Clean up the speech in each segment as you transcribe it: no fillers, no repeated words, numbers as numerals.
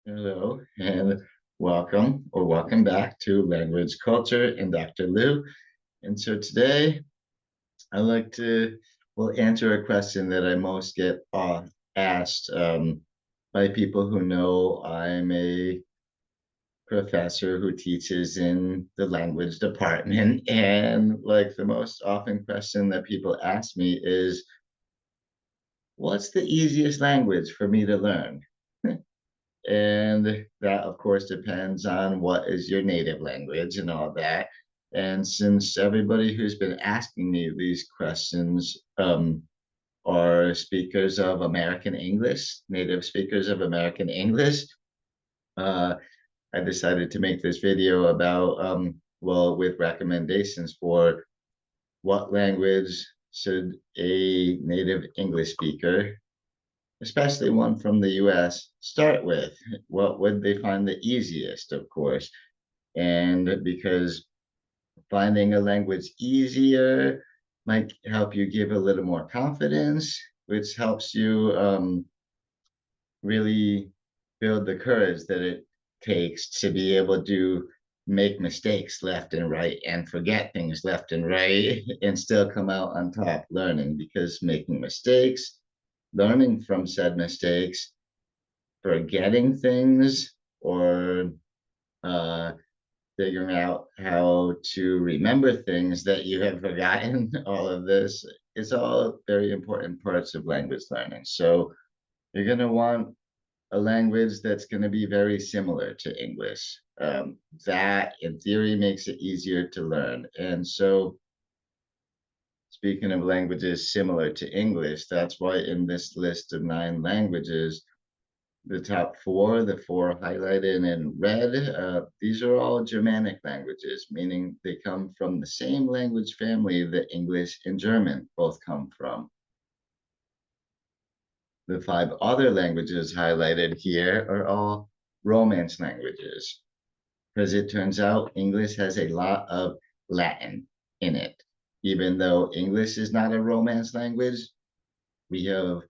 Hello and welcome back to Language Culture and Dr. Lou. And so today I like to will answer a question that I most get asked by people who know I'm a professor who teaches in the language department. And like the most often question that people ask me is, what's the easiest language for me to learn? And that, of course, depends on what is your native language and all that. And since everybody who's been asking me these questions are speakers of American English, native speakers of American English, uh, I decided to make this video about, well, with recommendations for what language should a native English speaker, especially one from the US, start with? What would they find the easiest, of course? And because finding a language easier might help you give a little more confidence, which helps you really build the courage that it takes to be able to make mistakes left and right and forget things left and right and still come out on top learning, because making mistakes, learning from said mistakes, forgetting things, or uh, figuring out how to remember things that you have forgotten, all of this is all very important parts of language learning. So you're going to want a language that's going to be very similar to English. That, in theory, makes it easier to learn. And so, speaking of languages similar to English, that's why in this list of 9 languages, the top four, the four highlighted in red, these are all Germanic languages, meaning they come from the same language family that English and German both come from. The 5 other languages highlighted here are all Romance languages, because it turns out English has a lot of Latin in it. Even though English is not a Romance language, we have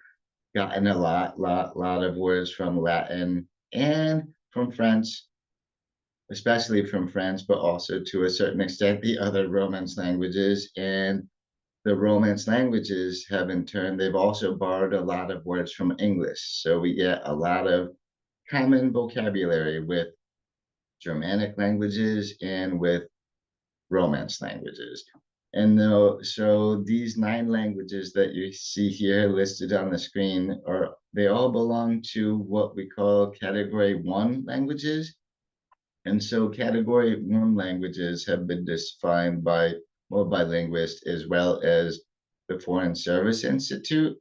gotten a lot of words from Latin and from French, especially from French, but also to a certain extent the other Romance languages. And the Romance languages have in turn, they've also borrowed a lot of words from English. So we get a lot of common vocabulary with Germanic languages and with Romance languages. And so these 9 languages that you see here listed on the screen they all belong to what we call category 1 languages. And so category 1 languages have been defined by linguists as well as the Foreign Service Institute.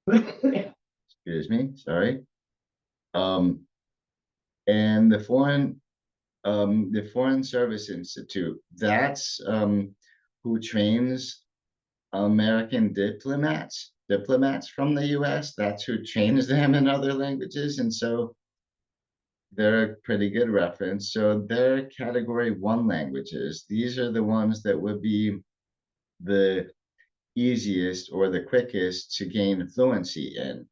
Excuse me, sorry. And the Foreign Service Institute, that's who trains American diplomats from the US. That's who trains them in other languages. And so they're a pretty good reference. So they're category 1 languages. These are the ones that would be the easiest or the quickest to gain fluency in.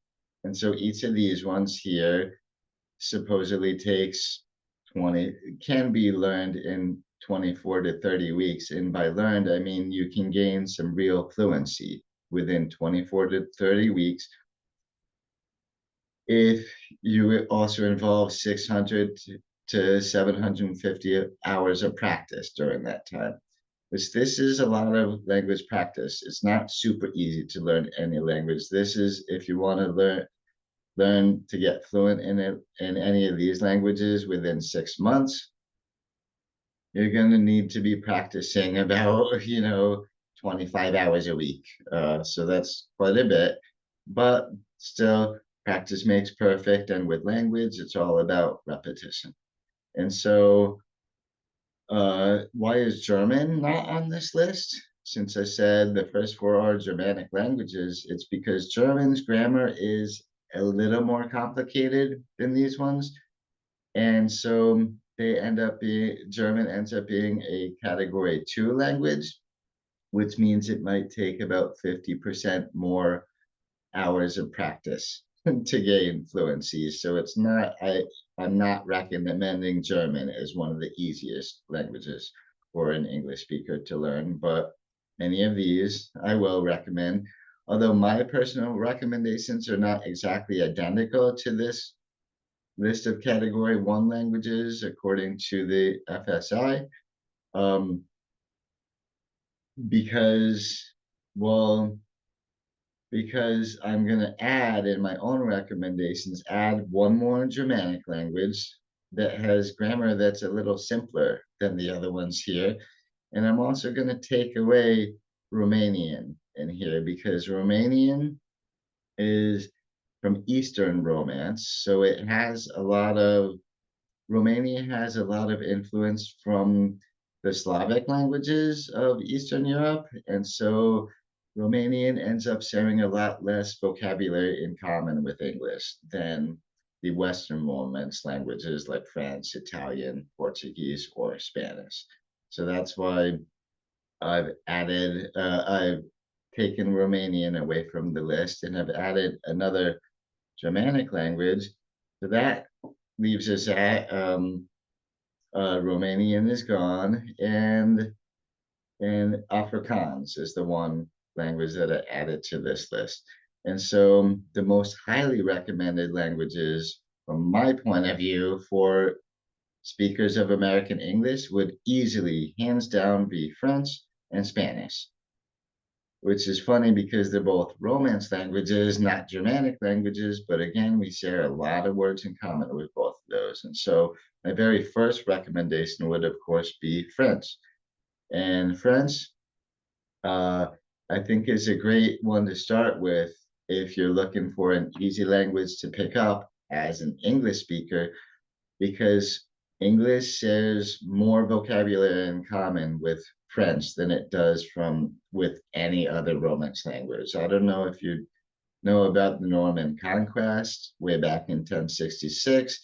And so each of these ones here supposedly takes 20, can be learned in 24 to 30 weeks. And by learned, I mean you can gain some real fluency within 24 to 30 weeks if you also involve 600 to 750 hours of practice during that time. Which this is a lot of language practice. It's not super easy to learn any language. This is if you want to learn to get fluent in it in any of these languages within 6 months, you're going to need to be practicing about 25 hours a week. So that's quite a bit, but still, practice makes perfect, and with language it's all about repetition. And so why is German not on this list? Since I said the first 4 are Germanic languages, it's because German's grammar is a little more complicated than these ones. And so German ends up being a category 2 language, which means it might take about 50% more hours of practice to gain fluency. So it's not, I'm not recommending German as one of the easiest languages for an English speaker to learn, but any of these I will recommend. Although my personal recommendations are not exactly identical to this list of category one languages according to the FSI. Um, because, well, because I'm going to add in my own recommendations, add one more Germanic language that has grammar that's a little simpler than the other ones here. And I'm also going to take away Romanian in here because Romanian is from Eastern Romance. So it has a lot of, Romania has a lot of influence from the Slavic languages of Eastern Europe. And so Romanian ends up sharing a lot less vocabulary in common with English than the Western Romance languages like French, Italian, Portuguese, or Spanish. So that's why I've taken Romanian away from the list and have added another Germanic language. So that leaves us at Romanian is gone, and Afrikaans is the one language that I added to this list. And so the most highly recommended languages, from my point of view, for speakers of American English would easily, hands down, be French and Spanish, which is funny because they're both Romance languages, not Germanic languages. But again, we share a lot of words in common with both of those. And so my very first recommendation would, of course, be French. And French, uh, I think, is a great one to start with if you're looking for an easy language to pick up as an English speaker, because English shares more vocabulary in common with French than it does from with any other Romance language. I don't know if you know about the Norman conquest way back in 1066.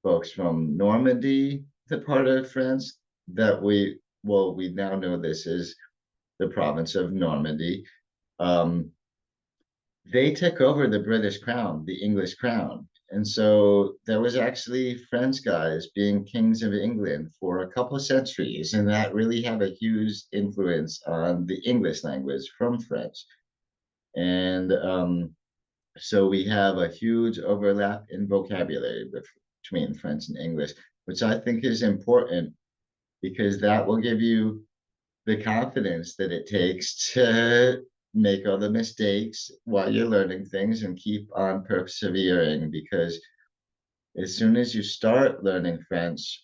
Folks from Normandy, the part of France that we now know this is the province of Normandy. Um, they took over the British crown, the English crown. And so there was actually French guys being kings of England for a couple of centuries, and that really had a huge influence on the English language from French. And so we have a huge overlap in vocabulary between French and English, which I think is important because that will give you the confidence that it takes to make all the mistakes while you're learning things and keep on persevering. Because as soon as you start learning French,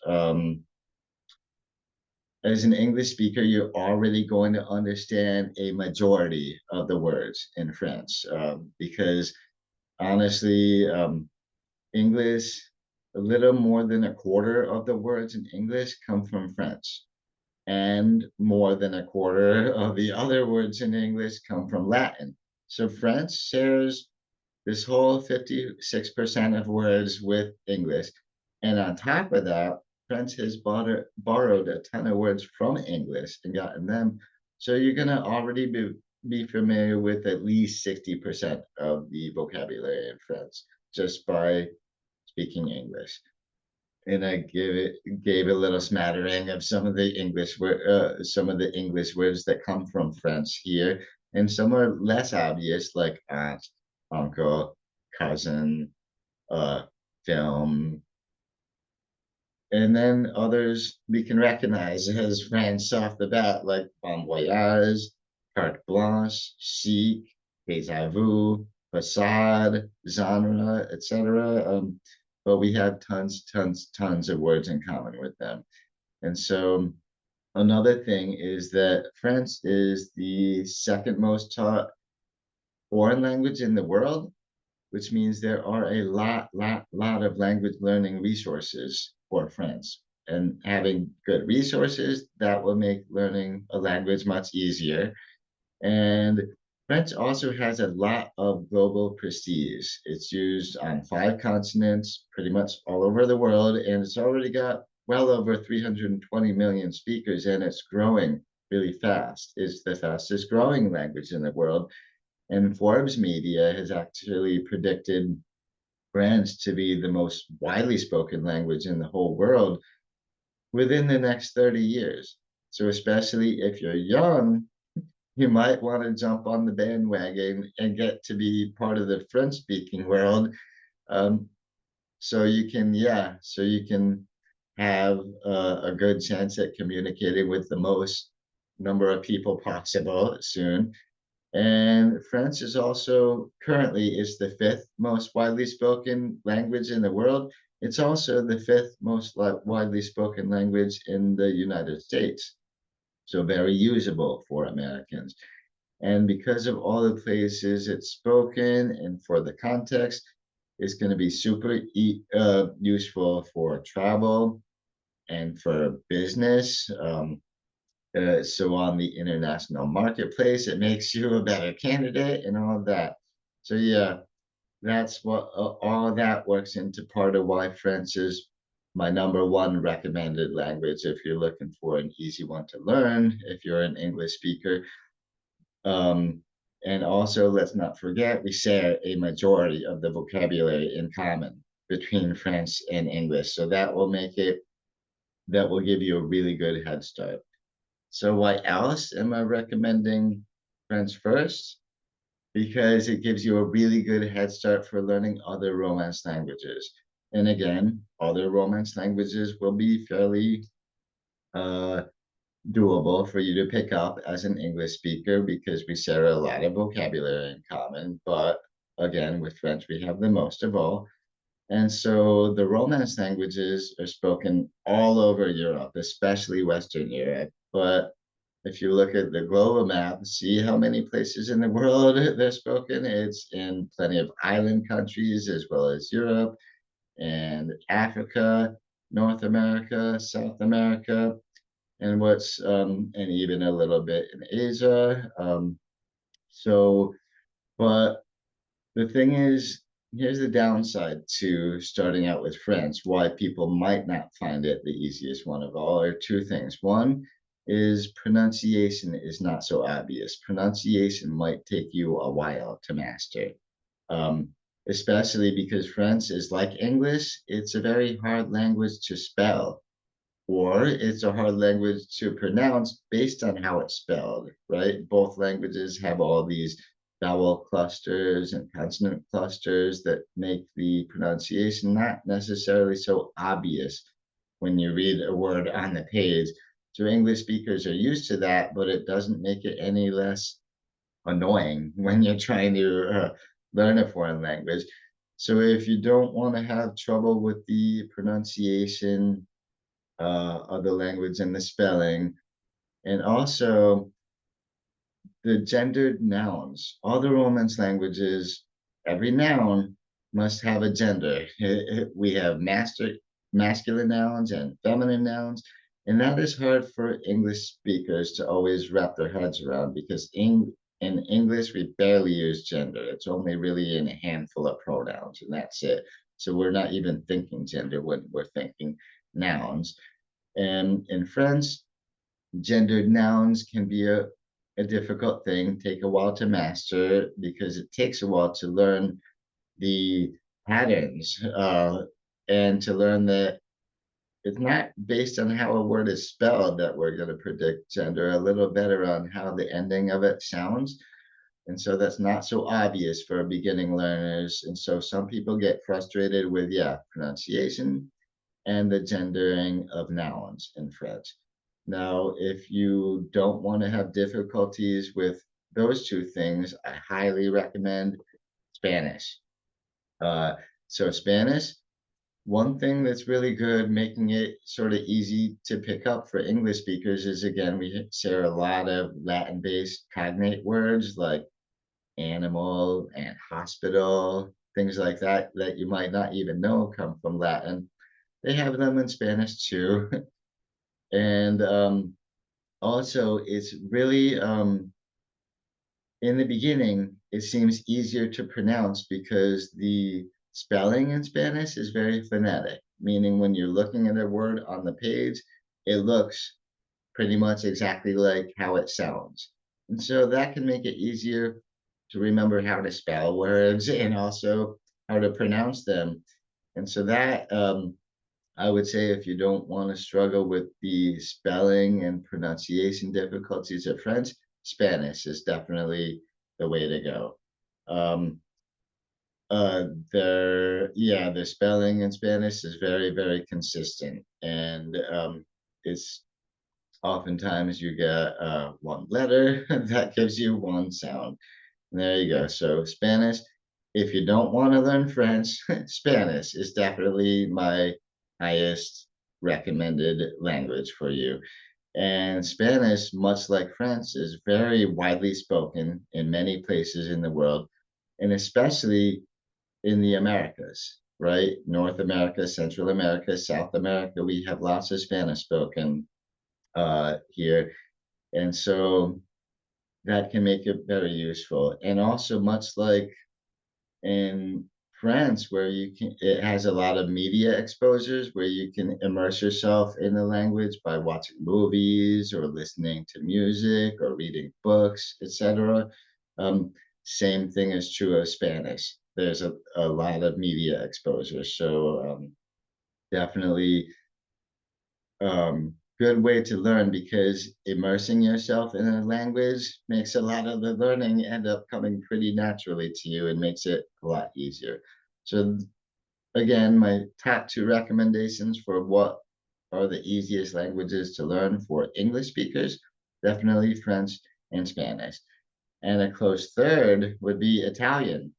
as an English speaker, you're already going to understand a majority of the words in French. Because honestly, English, a little more than a quarter of the words in English come from French, and more than a quarter of the other words in English come from Latin. So French shares this whole 56% of words with English. And on top of that, French has borrowed a ton of words from English and gotten them. So you're going to already be familiar with at least 60% of the vocabulary in French just by speaking English. And I gave a little smattering of some of the English words that come from French here, and some are less obvious, like aunt, uncle, cousin, uh, film, and then others we can recognize as French off the bat, like bon voyage, carte blanche, chic, déjà vu, facade, genre, etc. But we have tons of words in common with them. And so another thing is that French is the second most taught foreign language in the world, which means there are a lot of language learning resources for French. And having good resources, that will make learning a language much easier. And French also has a lot of global prestige. It's used on 5 continents, pretty much all over the world, and it's already got well over 320 million speakers, and it's growing really fast. It's the fastest growing language in the world. And Forbes Media has actually predicted French to be the most widely spoken language in the whole world within the next 30 years. So especially if you're young, you might want to jump on the bandwagon and get to be part of the French speaking world. Um, so you can, yeah, so you can have a good chance at communicating with the most number of people possible soon. And French is also currently is the fifth most widely spoken language in the world. It's also the fifth most widely spoken language in the United States. So very usable for Americans. And because of all the places it's spoken and for the context, it's going to be super useful for travel and for business. So on the international marketplace, it makes you a better candidate and all of that. So yeah, that's what all of that works into part of why French is my number one recommended language if you're looking for an easy one to learn, if you're an English speaker. Um, and also, let's not forget, we share a majority of the vocabulary in common between French and English. So that will make it, that will give you a really good head start. So why else am I recommending French first? Because it gives you a really good head start for learning other Romance languages. And again, other Romance languages will be fairly uh, doable for you to pick up as an English speaker because we share a lot of vocabulary in common. But again, with French, we have the most of all. And so the Romance languages are spoken all over Europe, especially Western Europe. But if you look at the global map, see how many places in the world they're spoken. It's in plenty of island countries as well as Europe and Africa, North America, South America, and and even a little bit in Asia. So, but the thing is, here's the downside to starting out with French, why people might not find it the easiest one of all, are two things. One is pronunciation is not so obvious. Pronunciation might take you a while to master, um, especially because French is like English. It's a very hard language to spell, or it's a hard language to pronounce based on how it's spelled, right? Both languages have all these vowel clusters and consonant clusters that make the pronunciation not necessarily so obvious when you read a word on the page. So English speakers are used to that, but it doesn't make it any less annoying when you're trying to learn a foreign language. So if you don't want to have trouble with the pronunciation of the language and the spelling, and also the gendered nouns. All the Romance languages, every noun must have a gender. We have masculine nouns and feminine nouns, and that is hard for English speakers to always wrap their heads around because in English we barely use gender. It's only really in a handful of pronouns, and that's it. So we're not even thinking gender when we're thinking nouns. And in French, gendered nouns can be a difficult thing, take a while to master because it takes a while to learn the patterns and to learn that it's not based on how a word is spelled that we're going to predict gender, a little better on how the ending of it sounds. And so that's not so obvious for beginning learners. And so some people get frustrated with, yeah, pronunciation and the gendering of nouns in French. Now, if you don't want to have difficulties with those two things, I highly recommend Spanish. Uh, so Spanish, one thing that's really good, making it sort of easy to pick up for English speakers is, again, we share a lot of Latin-based cognate words like animal and hospital, things like that, that you might not even know come from Latin. They have them in Spanish too. And also, it's really, in the beginning, it seems easier to pronounce because the spelling in Spanish is very phonetic, meaning when you're looking at a word on the page, it looks pretty much exactly like how it sounds. And so that can make it easier. to remember how to spell words and also how to pronounce them. And so that I would say if you don't want to struggle with the spelling and pronunciation difficulties of French, Spanish is definitely the way to go. Um, the spelling in Spanish is very, very consistent, and it's oftentimes you get one letter that gives you one sound. There you go. So Spanish, if you don't want to learn French, Spanish is definitely my highest recommended language for you. And Spanish, much like French, is very widely spoken in many places in the world, and especially in the Americas, right? North America, Central America, South America, we have lots of Spanish spoken here. And so that can make it very useful. And also, much like in France, where it has a lot of media exposures where you can immerse yourself in the language by watching movies or listening to music or reading books, etc. Um, Same thing is true of Spanish. There's a lot of media exposure. So definitely good way to learn because immersing yourself in a language makes a lot of the learning end up coming pretty naturally to you and makes it a lot easier. So again, my top two recommendations for what are the easiest languages to learn for English speakers, definitely French and Spanish. And a close third would be Italian.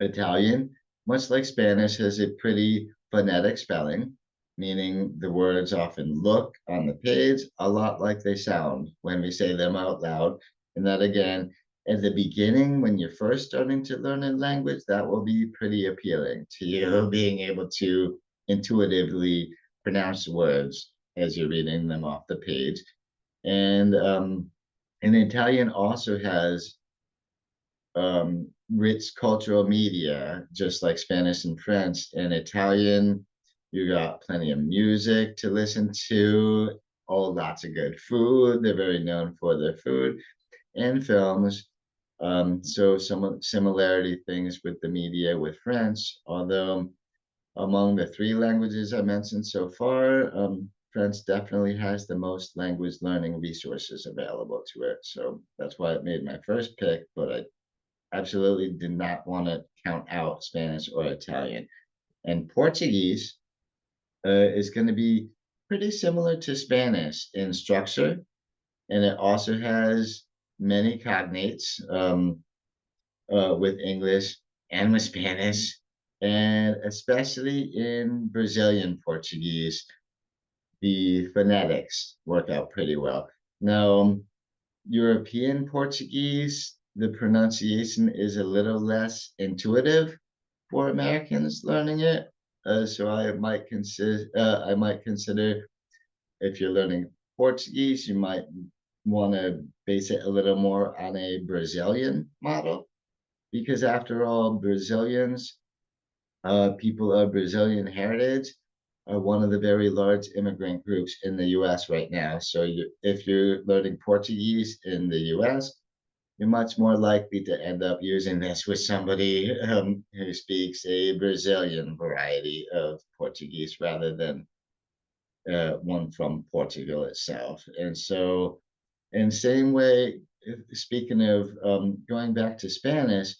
Italian, much like Spanish, has a pretty phonetic spelling, meaning the words often look on the page a lot like they sound when we say them out loud. And that again, at the beginning, when you're first starting to learn a language, that will be pretty appealing to you, being able to intuitively pronounce words as you're reading them off the page. And Italian also has rich cultural media, just like Spanish and French. And Italian, you got plenty of music to listen to, all lots of good food. They're very known for their food and films. So some similarity things with the media with French, although among the three languages I mentioned so far, French definitely has the most language learning resources available to it. So that's why it made my first pick, but I absolutely did not want to count out Spanish or Italian. And Portuguese is going to be pretty similar to Spanish in structure, and it also has many cognates with English and with Spanish, and especially in Brazilian Portuguese, the phonetics work out pretty well. Now, European Portuguese, the pronunciation is a little less intuitive for Americans learning it. So I might consider if you're learning Portuguese, you might want to base it a little more on a Brazilian model because after all, Brazilians, people of Brazilian heritage, are one of the very large immigrant groups in the U.S. right now. So if you're learning Portuguese in the U.S., you're much more likely to end up using this with somebody who speaks a Brazilian variety of Portuguese rather than one from Portugal itself. And so, in same way, speaking of going back to Spanish,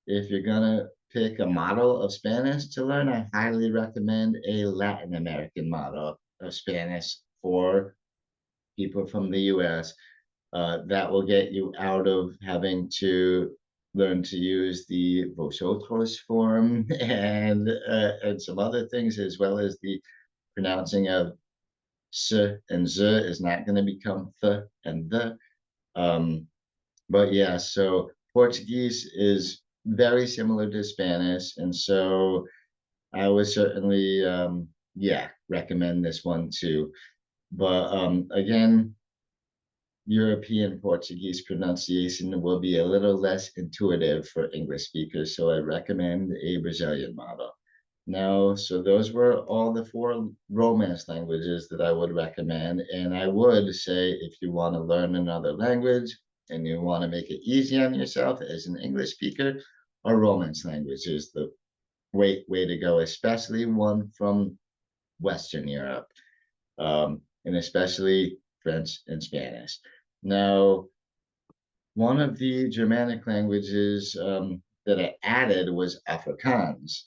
if you're gonna pick a model of Spanish to learn, I highly recommend a Latin American model of Spanish for people from the US. That will get you out of having to learn to use the vosotros form and some other things, as well as the pronouncing of s and z is not going to become th and the. Um, but yeah, so Portuguese is very similar to Spanish, and so I would certainly, yeah, recommend this one too. But again, European Portuguese pronunciation will be a little less intuitive for English speakers, so I recommend a Brazilian model. Now, so those were all the four Romance languages that I would recommend. And I would say if you want to learn another language, and you want to make it easy on yourself as an English speaker, a Romance language is the way to go, especially one from Western Europe, and especially French and Spanish. Now, one of the Germanic languages that I added was Afrikaans.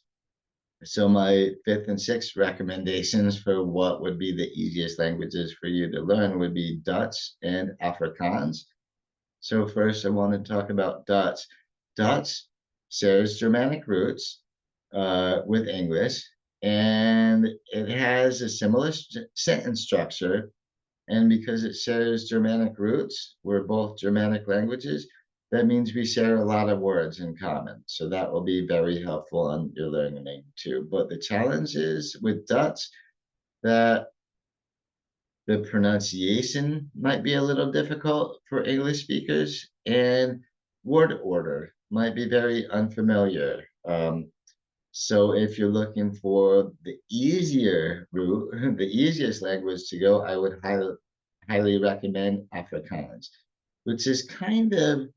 So my fifth and sixth recommendations for what would be the easiest languages for you to learn would be Dutch and Afrikaans. So first I want to talk about Dutch. Dutch shares Germanic roots with English, and it has a similar sentence structure. And because it shares Germanic roots, we're both Germanic languages, that means we share a lot of words in common. So that will be very helpful on your learning too. But the challenge is with Dutch that the pronunciation might be a little difficult for English speakers, and word order might be very unfamiliar. So if you're looking for the easier route, the easiest language to go, I would highly recommend Afrikaans, which is kind of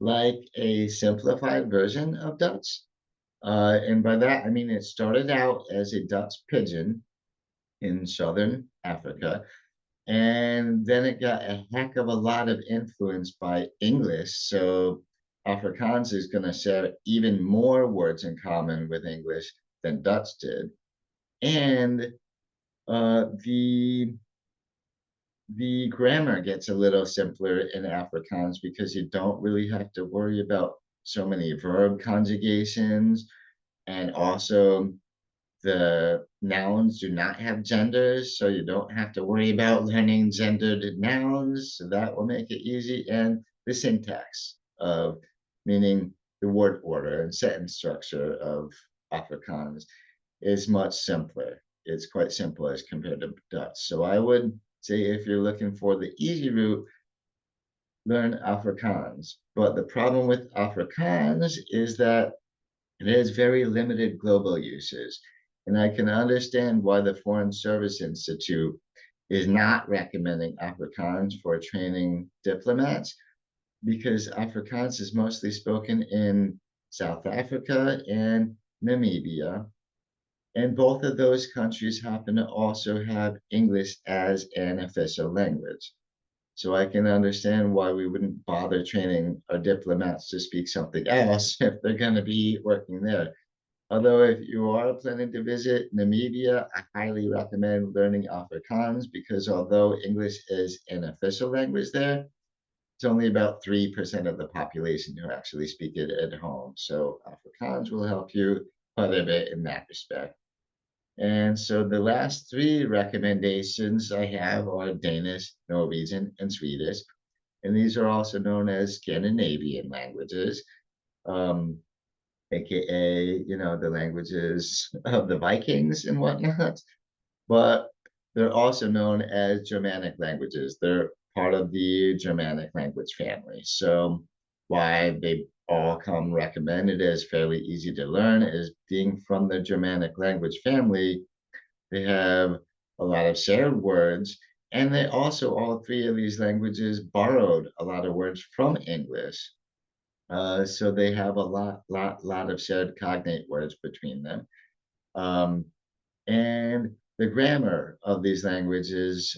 like a simplified version of Dutch. And by that, I mean it started out as a Dutch pidgin in southern Africa, and then it got a heck of a lot of influence by English. So Afrikaans is going to share even more words in common with English than Dutch did. And the grammar gets a little simpler in Afrikaans because you don't really have to worry about so many verb conjugations, and also the nouns do not have genders, so you don't have to worry about learning gendered nouns. So that will make it easy. And the syntax of meaning the word order and sentence structure of Afrikaans is much simpler. It's quite simple as compared to Dutch. So I would say if you're looking for the easy route, learn Afrikaans. But the problem with Afrikaans is that it has very limited global uses. And I can understand why the Foreign Service Institute is not recommending Afrikaans for training diplomats, because Afrikaans is mostly spoken in South Africa and Namibia. And both of those countries happen to also have English as an official language. So I can understand why we wouldn't bother training our diplomats to speak something else if they're going to be working there. Although if you are planning to visit Namibia, I highly recommend learning Afrikaans, because although English is an official language there, it's only about 3% of the population who actually speak it at home. So Afrikaans will help you quite a bit in that respect. And so the last three recommendations I have are Danish, Norwegian, and Swedish. And these are also known as Scandinavian languages, aka, the languages of the Vikings and whatnot. But they're also known as Germanic languages. They're part of the Germanic language family. So why they all come recommended as fairly easy to learn is being from the Germanic language family. They have a lot of shared words, and they also, all three of these languages borrowed a lot of words from English. So they have a lot of shared cognate words between them. Um, and the grammar of these languages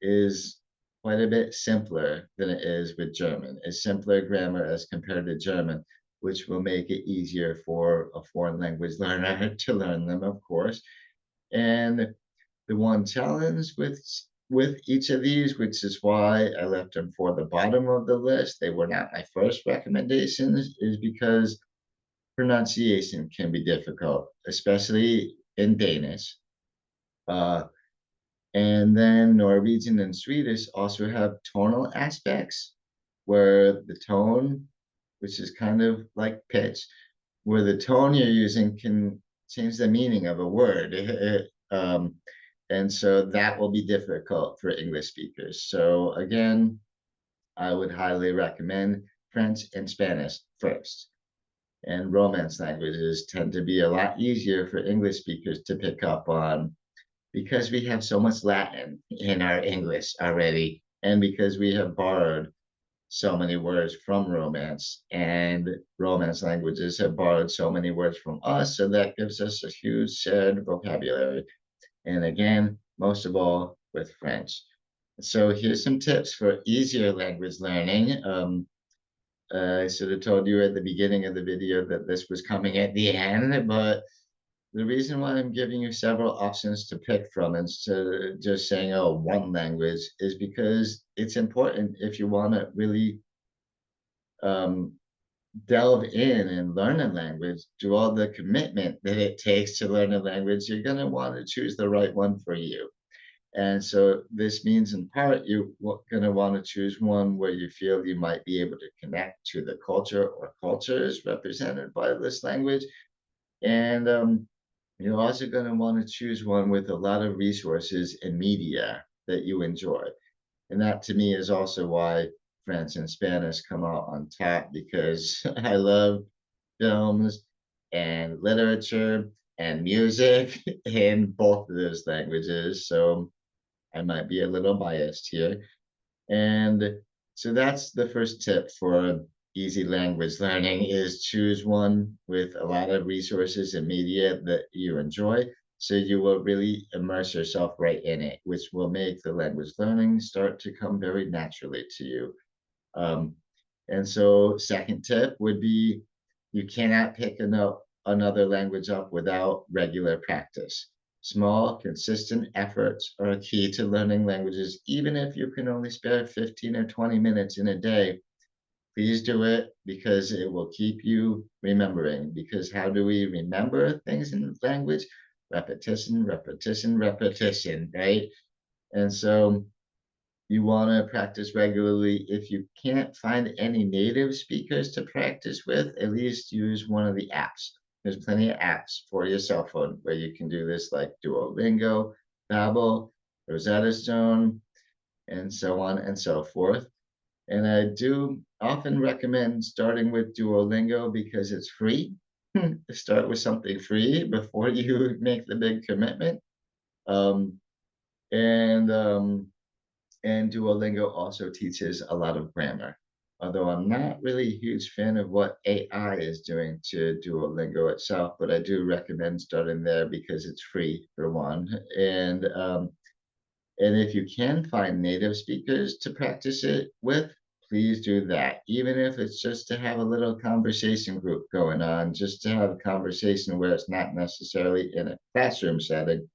is quite a bit simpler than it is with German. It's simpler grammar as compared to German, which will make it easier for a foreign language learner to learn them, of course. And the one challenge with each of these, which is why I left them for the bottom of the list, they were not my first recommendations, is because pronunciation can be difficult, especially in Danish. And then Norwegian and Swedish also have tonal aspects where the tone, which is kind of like pitch, where the tone you're using can change the meaning of a word. And so that will be difficult for English speakers. So again, I would highly recommend French and Spanish first. And Romance languages tend to be a lot easier for English speakers to pick up on, because we have so much Latin in our English already, and because we have borrowed so many words from Romance, and Romance languages have borrowed so many words from us, so that gives us a huge shared vocabulary. And again, most of all, with French. So here's some tips for easier language learning. I should have told you at the beginning of the video that this was coming at the end, but the reason why I'm giving you several options to pick from instead of just saying, oh, one language, is because it's important if you want to really um, delve in and learn a language, do all the commitment that it takes to learn a language, you're going to want to choose the right one for you. And so this means in part you're going to want to choose one where you feel you might be able to connect to the culture or cultures represented by this language. And you're also going to want to choose one with a lot of resources and media that you enjoy. And that to me is also why French and Spanish come out on top, because I love films and literature and music in both of those languages. So I might be a little biased here. And so that's the first tip for easy language learning, is choose one with a lot of resources and media that you enjoy. So you will really immerse yourself right in it, which will make the language learning start to come very naturally to you. Um, and so second tip would be you cannot pick another language up without regular practice. Small, consistent efforts are key to learning languages, even if you can only spare 15 or 20 minutes in a day. Please do it because it will keep you remembering. Because how do we remember things in language? Repetition, repetition, repetition, right? And so you want to practice regularly. If you can't find any native speakers to practice with, at least use one of the apps. There's plenty of apps for your cell phone where you can do this, like Duolingo, Babbel, Rosetta Stone, and so on and so forth. And I do often recommend starting with Duolingo because it's free. Start with something free before you make the big commitment. Um, and and Duolingo also teaches a lot of grammar. Although I'm not really a huge fan of what AI is doing to Duolingo itself, but I do recommend starting there because it's free for one. And if you can find native speakers to practice it with, please do that. Even if it's just to have a little conversation group going on, just to have a conversation where it's not necessarily in a classroom setting,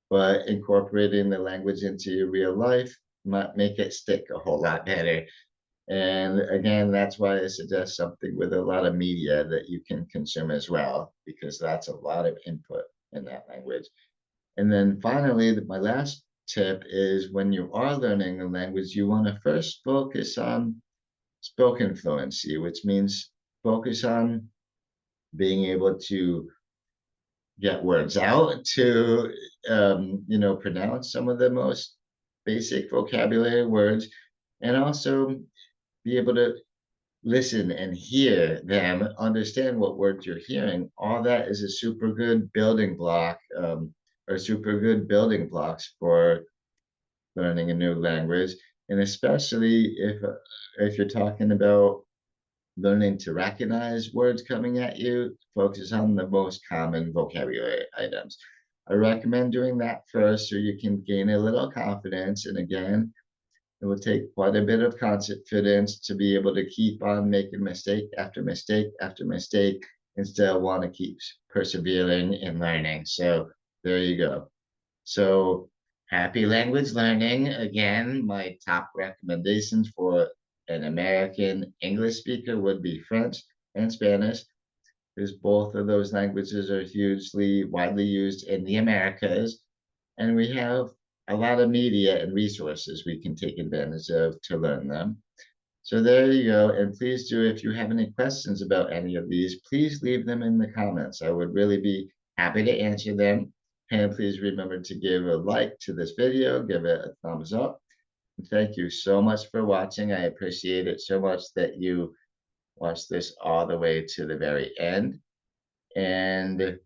but incorporating the language into your real life might make it stick a whole lot better. And again, that's why I suggest something with a lot of media that you can consume as well, because that's a lot of input in that language. And then finally, my last tip is when you are learning a language, you want to first focus on spoken fluency, which means focus on being able to get words out, to pronounce some of the most basic vocabulary words, and also be able to listen and hear them, understand what words you're hearing. All that is a super good building block, or super good building blocks for learning a new language. And especially if you're talking about learning to recognize words coming at you, focus on the most common vocabulary items. I recommend doing that first so you can gain a little confidence. And again, it will take quite a bit of confidence to be able to keep on making mistake after mistake after mistake and still want to keep persevering and learning. So there you go. So happy language learning. Again, my top recommendations for an American English speaker would be French and Spanish, because both of those languages are hugely widely used in the Americas. And we have a lot of media and resources we can take advantage of to learn them. So there you go. And please do, if you have any questions about any of these, please leave them in the comments. I would really be happy to answer them. And please remember to give a like to this video, give it a thumbs up. And thank you so much for watching. I appreciate it so much that you watched this all the way to the very end. And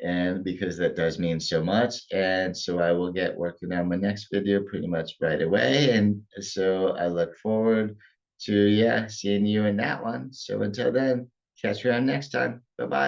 And because that does mean so much. And so I will get working on my next video pretty much right away. And so I look forward to, yeah, seeing you in that one. So until then, catch you around next time. Bye-bye.